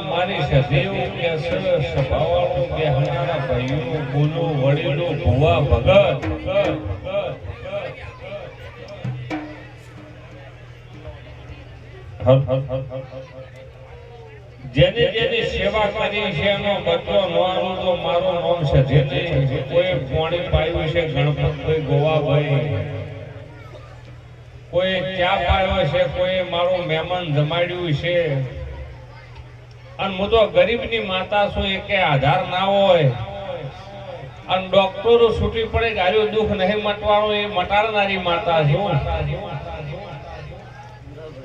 મારી સદેવ કે સભાવાળો કે હનારા ભાઈઓ બોલો વડીલો ભુવા ભગત જેને જેની સેવા કરી છે એનો બદલો નવાનો તો મારો નામ છે જેને કોઈ પાણી પાયું છે ગણપતભાઈ ગોવાભાઈ, કોઈ ચા પાયો છે, કોઈ મારું મહેમાન જમાડ્યું છે. અને હું તો ગરીબની માતા છું, એકે આધાર ના હોય અને ડોક્ટરો છૂટી પડે ગાયું દુઃખ નહીં મટવાનું એ મટાડનારી માતા છું.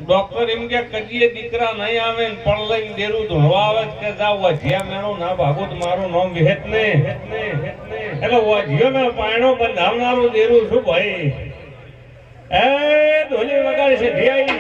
ડોક્ટર એમ કે કજીએ દીકરા નહીં આવે ને પણ લઈને દેરું ધોળવા આવે કે જાવ વજિયા મેણો ના ભાગું મારું નામ વિહેત ને એટલે વજિયો ને પાયણો બંધાવનારું દેરું છું ભાઈ. એ ધોલી વગાડે છે ધ્યાઈ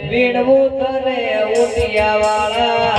વીણવું તને ઉડિયા વાળા